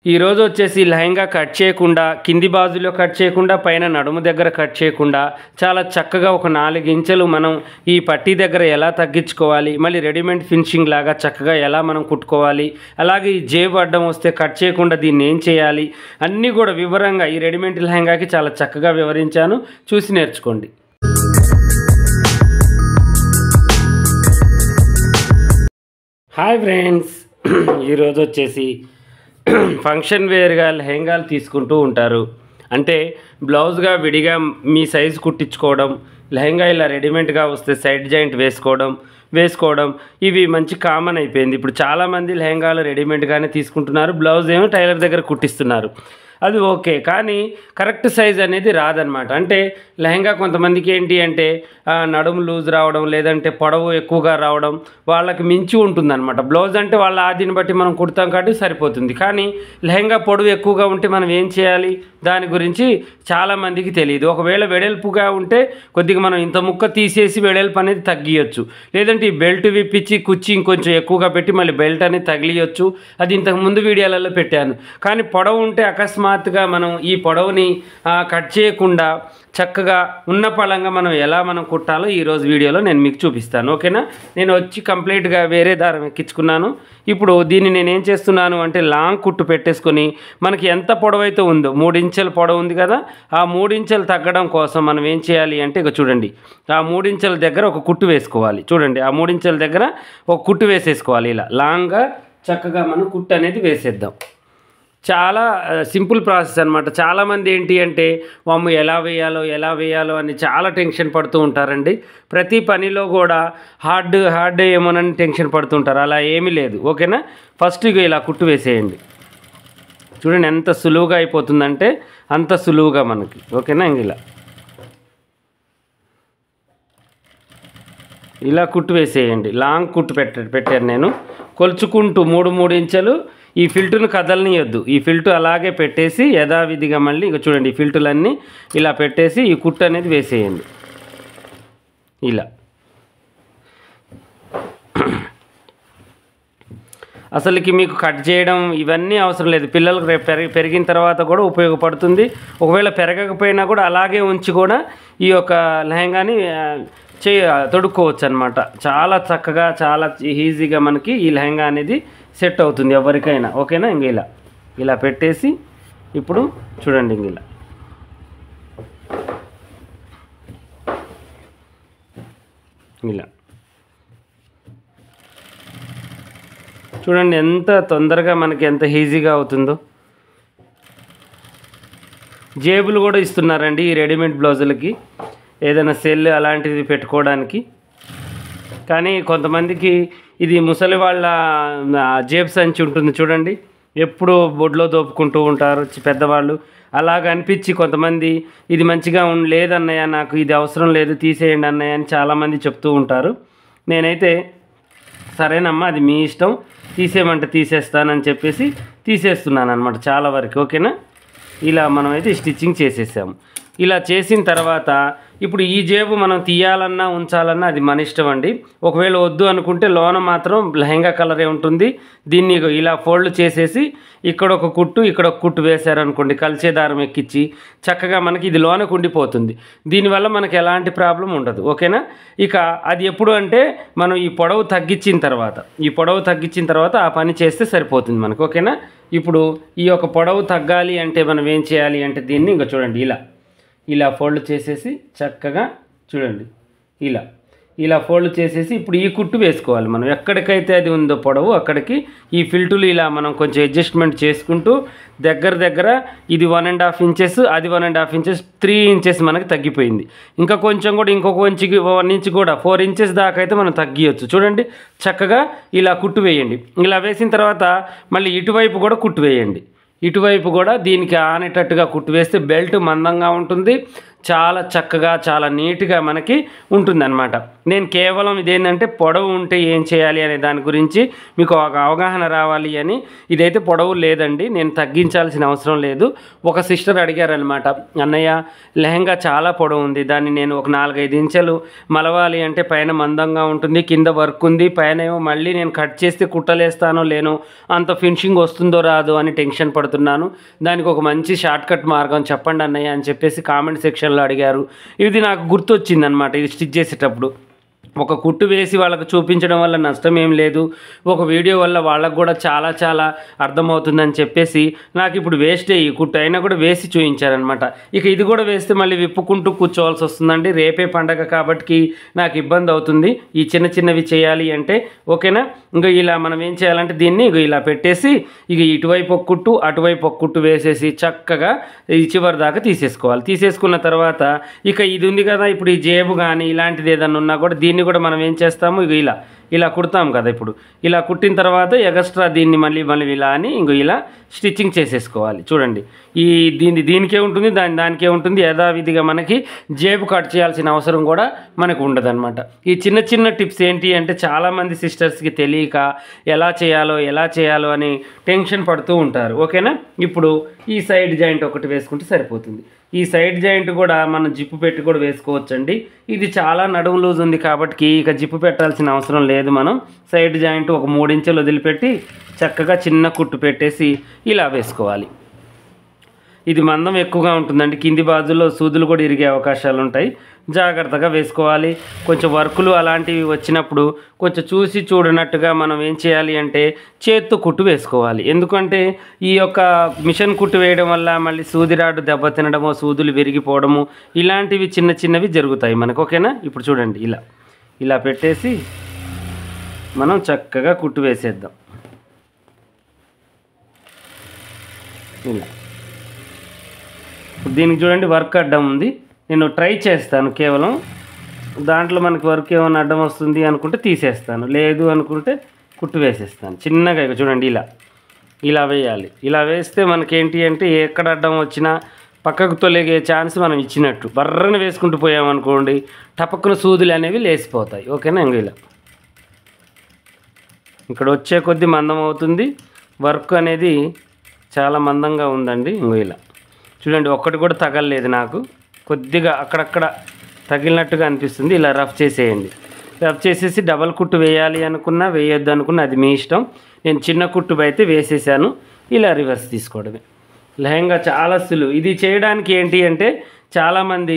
ఈ రోజు వచ్చేసి లెహంగా కట్ చేయకుండా కింది బాజులో కట్ చేయకుండా పైన నడుము దగ్గర కట్ చేయకుండా చాలా చక్కగా ఒక 4 ఇంచులు మనం ఈ పట్టీ దగ్గర ఎలా తగ్గించుకోవాలి, మళ్ళీ రెడీమేడ్ ఫినిషింగ్ లాగా చక్కగా ఎలా మనం కుట్టుకోవాలి, అలాగే ఈ జేబు అడ్డం వస్తే కట్ చేయకుండా దీన్ని ఏం చేయాలి అన్నీ కూడా వివరంగా ఈ రెడీమేడ్ లెహంగాకి చాలా చక్కగా వివరించాను. చూసి నేర్చుకోండి. హాయ్ ఫ్రెండ్స్, ఈరోజు వచ్చేసి ఫంక్షన్ వేర్గా లెహంగాలు తీసుకుంటూ ఉంటారు. అంటే బ్లౌజ్గా విడిగా మీ సైజు కుట్టించుకోవడం, లెహంగా ఇలా రెడీమేడ్గా వస్తే సైడ్ జాయింట్ వేసుకోవడం ఇవి మంచి కామన్ అయిపోయింది. ఇప్పుడు చాలామంది లెహంగాలు రెడీమేడ్గానే తీసుకుంటున్నారు, బ్లౌజ్ ఏమో టైలర్ దగ్గర కుట్టిస్తున్నారు. అది ఓకే, కానీ కరెక్ట్ సైజ్ అనేది రాదనమాట. అంటే లెహంగా కొంతమందికి ఏంటి అంటే నడుము లూజ్ రావడం, లేదంటే పొడవు ఎక్కువగా రావడం వాళ్ళకి మించి ఉంటుందన్నమాట. బ్లౌజ్ అంటే వాళ్ళ ఆదిని బట్టి మనం కుడతాం కాబట్టి సరిపోతుంది. కానీ లెహంగా పొడవు ఎక్కువగా ఉంటే మనం ఏం చేయాలి దాని గురించి చాలామందికి తెలియదు. ఒకవేళ వెడల్పుగా ఉంటే కొద్దిగా మనం ఇంత ముక్క తీసేసి వెడల్పు అనేది తగ్గియచ్చు, లేదంటే ఈ బెల్ట్ విప్పించి కుచ్చి ఇంకొంచెం ఎక్కువగా పెట్టి మళ్ళీ బెల్ట్ అనేది తగిలియచ్చు. అది ఇంతకు ముందు వీడియోలలో పెట్టాను. కానీ పొడవు ఉంటే అకస్మాత్తుగా మనం ఈ పొడవుని కట్ చేయకుండా చక్కగా ఉన్న పళంగా మనం ఎలా కుట్టాలో ఈరోజు వీడియోలో నేను మీకు చూపిస్తాను. ఓకేనా? నేను వచ్చి కంప్లీట్గా వేరే దారం ఎక్కించుకున్నాను. ఇప్పుడు దీన్ని నేను ఏం చేస్తున్నాను అంటే లాంగ్ కుట్టు పెట్టేసుకొని మనకి ఎంత పొడవు అయితే ఉందో 3 ఇంచుల పొడవు ఉంది కదా, ఆ 3 ఇంచులు తగ్గడం కోసం మనం ఏం చేయాలి అంటే ఇక చూడండి, ఆ 3 ఇంచుల దగ్గర ఒక కుట్టు వేసుకోవాలి. చూడండి, ఆ 3 ఇంచుల దగ్గర ఒక కుట్టు వేసేసుకోవాలి. ఇలా లాంగ్గా చక్కగా మనం కుట్టు అనేది వేసేద్దాం. చాలా సింపుల్ ప్రాసెస్ అనమాట. చాలామంది ఏంటి అంటే వాము ఎలా వేయాలో అని చాలా టెన్షన్ పడుతూ ఉంటారండి. ప్రతి పనిలో కూడా హార్డ్ ఏమోనని టెన్షన్ పడుతుంటారు. అలా ఏమీ లేదు. ఓకేనా? ఫస్ట్ ఇక ఇలా కుట్టు వేసేయండి. చూడండి ఎంత సులువుగా అయిపోతుందంటే అంత సులువుగా మనకి. ఓకేనా? ఇంక ఇలా కుట్టు వేసేయండి. లాంగ్ కుట్టు పెట్టాను నేను. కొలుచుకుంటూ 3 ఇంచులు ఈ ఫిల్టును కదలనియొద్దు. ఈ ఫిల్టు అలాగే పెట్టేసి యథావిధిగా మళ్ళీ ఇక చూడండి ఈ ఫిల్టులన్నీ ఇలా పెట్టేసి ఈ కుట్టు అనేది వేసేయండి. ఇలా అసలుకి మీకు కట్ చేయడం ఇవన్నీ అవసరం లేదు. పిల్లలకు పెరిగిన తర్వాత కూడా ఉపయోగపడుతుంది. ఒకవేళ పెరగకపోయినా కూడా అలాగే ఉంచి కూడా ఈ యొక్క లెహంగాని తొడుక్కోవచ్చు అనమాట. చాలా చక్కగా చాలా ఈజీగా మనకి ఈ లెహంగా అనేది సెట్ అవుతుంది ఎవరికైనా. ఓకేనా? ఇంక ఇలా పెట్టేసి ఇప్పుడు చూడండి ఇంక ఇలా చూడండి ఎంత తొందరగా మనకి ఎంత ఈజీగా అవుతుందో. జేబులు కూడా ఇస్తున్నారండి ఈ రెడీమేడ్ బ్లౌజులకి, ఏదైనా సెల్ అలాంటిది పెట్టుకోవడానికి. కానీ కొంతమందికి ఇది ముసలి వాళ్ళ జేబు సంచి ఉంటుంది చూడండి, ఎప్పుడు బొడ్లో దోపుకుంటూ ఉంటారు పెద్దవాళ్ళు. అలాగ అనిపించి కొంతమంది ఇది మంచిగా లేదన్నయ్య, నాకు ఇది అవసరం లేదు, తీసేయండి అన్నయ్య అని చాలామంది చెప్తూ ఉంటారు. నేనైతే సరేనమ్మా అది మీ ఇష్టం, తీసేయమంటే తీసేస్తానని చెప్పేసి తీసేస్తున్నాను అనమాట చాలా వరకు. ఓకేనా? ఇలా మనమైతే స్టిచ్చింగ్ చేసేసాము. ఇలా చేసిన తర్వాత ఇప్పుడు ఈ జేబు మనం తీయాలన్నా ఉంచాలన్నా అది మన ఇష్టం అండి. ఒకవేళ వద్దు అనుకుంటే లోన మాత్రం లెహంగా కలరే ఉంటుంది. దీన్ని ఇలా ఫోల్డ్ చేసేసి ఇక్కడ ఒక కుట్టు వేశారనుకోండి, కలిసే దారం ఎక్కించి చక్కగా మనకి ఇది లోనకు ఉండిపోతుంది. దీనివల్ల మనకి ఎలాంటి ప్రాబ్లం ఉండదు. ఓకేనా? ఇక అది ఎప్పుడు అంటే మనం ఈ పొడవు తగ్గించిన తర్వాత ఆ పని చేస్తే సరిపోతుంది మనకు. ఓకేనా? ఇప్పుడు ఈ యొక్క పొడవు తగ్గాలి అంటే మనం ఏం చేయాలి అంటే దీన్ని ఇంకా చూడండి ఇలా ఫోల్డ్ చేసేసి చక్కగా చూడండి ఇలా ఫోల్డ్ చేసేసి ఇప్పుడు ఈ కుట్టు వేసుకోవాలి. మనం ఎక్కడికైతే అది ఉందో పొడవు అక్కడికి ఈ ఫిల్టులు ఇలా మనం కొంచెం అడ్జస్ట్మెంట్ చేసుకుంటూ దగ్గర ఇది 1.5 ఇంచెస్, అది 1.5 ఇంచెస్, 3 ఇంచెస్ మనకి తగ్గిపోయింది. ఇంకా కొంచెం కూడా ఇంకొక 1 ఇంచ్ కూడా 4 ఇంచెస్ దాకా అయితే మనం తగ్గియచ్చు. చూడండి చక్కగా ఇలా కుట్టు వేయండి. ఇలా వేసిన తర్వాత మళ్ళీ ఇటువైపు కూడా కుట్టు వేయండి. ఇటువైపు కూడా దీనికి ఆనేటట్టుగా కుట్టు వేస్తే బెల్ట్ మందంగా ఉంటుంది, చాలా చక్కగా చాలా నీట్గా మనకి ఉంటుందన్నమాట. నేను కేవలం ఇదేంటంటే పొడవు ఉంటే ఏం చేయాలి అనే దాని గురించి మీకు ఒక అవగాహన రావాలి అని. ఇదైతే పొడవు లేదండి, నేను తగ్గించాల్సిన అవసరం లేదు. ఒక సిస్టర్ అడిగారనమాట, అన్నయ్య లెహంగా చాలా పొడవు ఉంది, దాన్ని నేను ఒక 4-5 ఇంచెలు మలవాలి అంటే పైన మందంగా ఉంటుంది, కింద వర్క్ ఉంది, పైన ఏమో మళ్ళీ నేను కట్ చేస్తే కుట్టలేస్తానో లేనో, అంత ఫినిషింగ్ వస్తుందో రాదో అని టెన్షన్ పడుతున్నాను, దానికి ఒక మంచి షార్ట్ కట్ మార్గం చెప్పండి అన్నయ్య అని చెప్పేసి కామెంట్ సెక్షన్లో అడిగారు. ఇది నాకు గుర్తొచ్చిందనమాట. ఇది స్టిచ్ చేసేటప్పుడు ఒక కుట్టు వేసి వాళ్ళకు చూపించడం వల్ల నష్టం ఏం లేదు, ఒక వీడియో వల్ల వాళ్ళకు కూడా చాలా చాలా అర్థమవుతుందని చెప్పేసి నాకు ఇప్పుడు వేస్టే, ఈ కుట్టు అయినా కూడా వేసి చూపించారనమాట. ఇక ఇది కూడా వేస్తే మళ్ళీ విప్పుకుంటూ కూర్చోవాల్సి వస్తుందండి, రేపే పండగ కాబట్టి నాకు ఇబ్బంది అవుతుంది ఈ చిన్న చిన్నవి చేయాలి అంటే. ఓకేనా, ఇంకా ఇలా మనం ఏం చేయాలంటే దీన్ని ఇలా పెట్టేసి ఇక ఇటువైపు ఒక కుట్టు అటువైపు ఒక కుట్టు వేసేసి చక్కగా ఈ చివరి దాకా తీసేసుకోవాలి. తీసేసుకున్న తర్వాత ఇక ఇది ఉంది కదా, ఇప్పుడు ఈ జేబు కానీ ఇలాంటిది ఏదన్నా ఉన్నా కూడా దీన్ని కూడా మనం ఏం చేస్తాము, ఇక ఇలా కుడతాం కదా. ఇప్పుడు ఇలా కుట్టిన తర్వాత ఎక్స్ట్రా దీన్ని మళ్ళీ ఇలా అని ఇలా స్టిచ్చింగ్ చేసేసుకోవాలి. చూడండి, ఈ దీనికే ఉంటుంది, దానికే ఉంటుంది. యథావిధిగా మనకి జేబు కట్ చేయాల్సిన అవసరం కూడా మనకు ఉండదన్నమాట. ఈ చిన్న చిన్న టిప్స్ ఏంటి అంటే చాలామంది సిస్టర్స్కి తెలియక ఎలా చేయాలో అని టెన్షన్ పడుతూ ఉంటారు. ఓకేనా, ఇప్పుడు ఈ సైడ్ జాయింట్ ఒకటి వేసుకుంటే సరిపోతుంది. ఈ సైడ్ జాయింట్ కూడా మనం జిప్పు పెట్టి కూడా వేసుకోవచ్చండి. ఇది చాలా నడుము లూజ్ ఉంది కాబట్టి ఇక జిప్పు పెట్టాల్సిన అవసరం లేదు. మనం సైడ్ జాయింట్ ఒక 3 ఇంచులు వదిలిపెట్టి చక్కగా చిన్న కుట్టు పెట్టేసి ఇలా వేసుకోవాలి. ఇది మందం ఎక్కువగా ఉంటుందండి, కింది బాజులో సూదులు కూడా ఇరిగే అవకాశాలు ఉంటాయి, జాగ్రత్తగా వేసుకోవాలి. కొంచెం వర్కులు అలాంటివి వచ్చినప్పుడు కొంచెం చూసి చూడనట్టుగా మనం ఏం చేయాలి అంటే చేత్తో కుట్టు వేసుకోవాలి. ఎందుకంటే ఈ యొక్క మిషన్ కుట్టు వేయడం వల్ల మళ్ళీ సూదిరాడు దెబ్బతినడమో సూదులు విరిగిపోవడము ఇలాంటివి చిన్న చిన్నవి జరుగుతాయి మనకు. ఓకేనా, ఇప్పుడు చూడండి ఇలా పెట్టేసి మనం చక్కగా కుట్టు వేసేద్దాం. ఇలా దీనికి చూడండి వర్క్ అడ్డం ఉంది, నేను ట్రై చేస్తాను. కేవలం దాంట్లో మనకి వర్క్ ఏమైనా అడ్డం వస్తుంది అనుకుంటే తీసేస్తాను, లేదు అనుకుంటే కుట్టు వేసేస్తాను చిన్నగా. చూడండి ఇలా వేయాలి. ఇలా వేస్తే మనకేంటి అంటే ఎక్కడ అడ్డం వచ్చినా పక్కకు తొలగే ఛాన్స్ మనం ఇచ్చినట్టు. బర్రని వేసుకుంటూ పోయామనుకోండి టపక్కున సూదులు అనేవి లేసిపోతాయి. ఓకేనా, ఇలా ఇక్కడ వచ్చే కొద్దీ మందం అవుతుంది, వర్క్ అనేది చాలా మందంగా ఉందండి. ఇలా చూడండి, ఒక్కటి కూడా తగలలేదు నాకు, కొద్దిగా అక్కడక్కడ తగిలినట్టుగా అనిపిస్తుంది. ఇలా రఫ్ చేసేయండి. రఫ్ చేసేసి డబల్ కుట్టు వేయాలి అనుకున్నా వేయొద్దు అనుకున్నా అది మీ ఇష్టం. నేను చిన్న కుట్టు అయితే వేసేసాను. ఇలా రివర్స్ తీసుకోవడమే. లెహంగా చాలా సులువు. ఇది చేయడానికి ఏంటి అంటే చాలామంది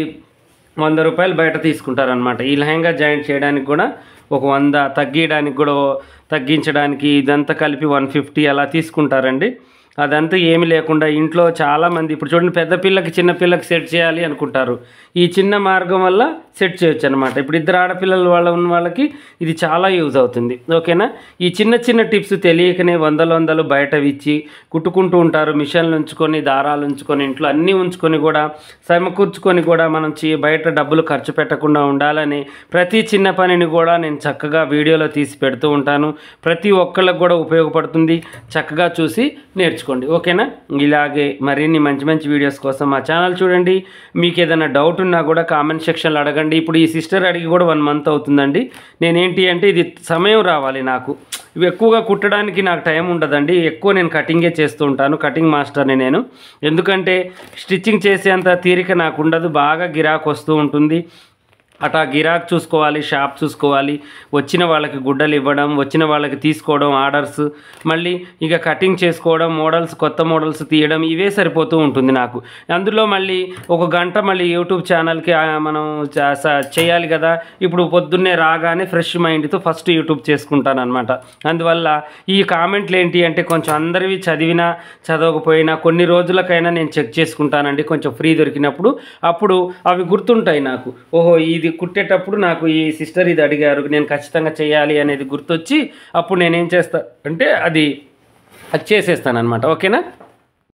100 రూపాయలు బయట తీసుకుంటారనమాట. ఈ లెహంగా జాయింట్ చేయడానికి కూడా ఒక 100, తగ్గించడానికి కూడా తగ్గించడానికి ఇదంతా కలిపి 150 అలా తీసుకుంటారండి. అదంతా ఏమి లేకుండా ఇంట్లో చాలామంది ఇప్పుడు చూడండి, పెద్ద పిల్లకి చిన్న పిల్లకి సెట్ చేయాలి అనుకుంటారు, ఈ చిన్న మార్గం వల్ల సెట్ చేయొచ్చు అనమాట. ఇప్పుడు 2 ఆడపిల్లలు ఉన్న వాళ్ళకి ఇది చాలా యూజ్ అవుతుంది. ఓకేనా, ఈ చిన్న చిన్న టిప్స్ తెలియకనే వందలు బయట ఇచ్చి కుట్టుకుంటూ ఉంటారు. మిషన్లు ఉంచుకొని దారాలు ఉంచుకొని ఇంట్లో అన్నీ ఉంచుకొని కూడా సమకూర్చుకొని కూడా మనం బయట డబ్బులు ఖర్చు పెట్టకుండా ఉండాలని ప్రతి చిన్న పనిని కూడా నేను చక్కగా వీడియోలో తీసి పెడుతూ ఉంటాను. ప్రతి ఒక్కళ్ళకు కూడా ఉపయోగపడుతుంది, చక్కగా చూసి నేర్చుకోండి. ఓకేనా, ఇలాగే మరిన్ని మంచి వీడియోస్ కోసం మా ఛానల్ చూడండి. మీకు ఏదైనా డౌట్ ఉన్నా కూడా కామెంట్ సెక్షన్లో అడగండి. ఇప్పుడు ఈ సిస్టర్ అడిగి కూడా 1 మంత్ అవుతుందండి. నేనేంటి అంటే ఇది సమయం రావాలి నాకు, ఇవి ఎక్కువగా కుట్టడానికి నాకు టైం ఉండదండి. ఎక్కువ నేను కటింగే చేస్తూ ఉంటాను, కటింగ్ మాస్టర్ని నేను. ఎందుకంటే స్టిచ్చింగ్ చేసేంత తీరిక నాకు ఉండదు, బాగా గిరాకు వస్తూ ఉంటుంది. అటా గిరాక్ చూసుకోవాలి, షాప్ చూసుకోవాలి, వచ్చిన వాళ్ళకి గుడ్డలు ఇవ్వడం, వచ్చిన వాళ్ళకి తీసుకోవడం ఆర్డర్స్, మళ్ళీ ఇక కటింగ్ చేసుకోవడం, మోడల్స్ కొత్త మోడల్స్ తీయడం, ఇవే సరిపోతూ ఉంటుంది నాకు. అందులో మళ్ళీ 1 గంట మళ్ళీ యూట్యూబ్ ఛానల్కి మనం చేయాలి కదా. ఇప్పుడు పొద్దున్నే రాగానే ఫ్రెష్ మైండ్తో ఫస్ట్ యూట్యూబ్ చేసుకుంటాను అనమాట. అందువల్ల ఈ కామెంట్లు ఏంటి అంటే కొంచెం అందరివి చదివినా చదవకపోయినా కొన్ని రోజులకైనా నేను చెక్ చేసుకుంటానండి, కొంచెం ఫ్రీ దొరికినప్పుడు. అప్పుడు అవి గుర్తుంటాయి నాకు. ఓహో, ఇది కుట్టేటప్పుడు నాకు ఈ సిస్టర్ ఇది అడిగారు, నేను ఖచ్చితంగా చేయాలి అనేది గుర్తొచ్చి అప్పుడు నేనేం చేస్తా అంటే అది చేసేస్తాను అనమాట. ఓకేనా.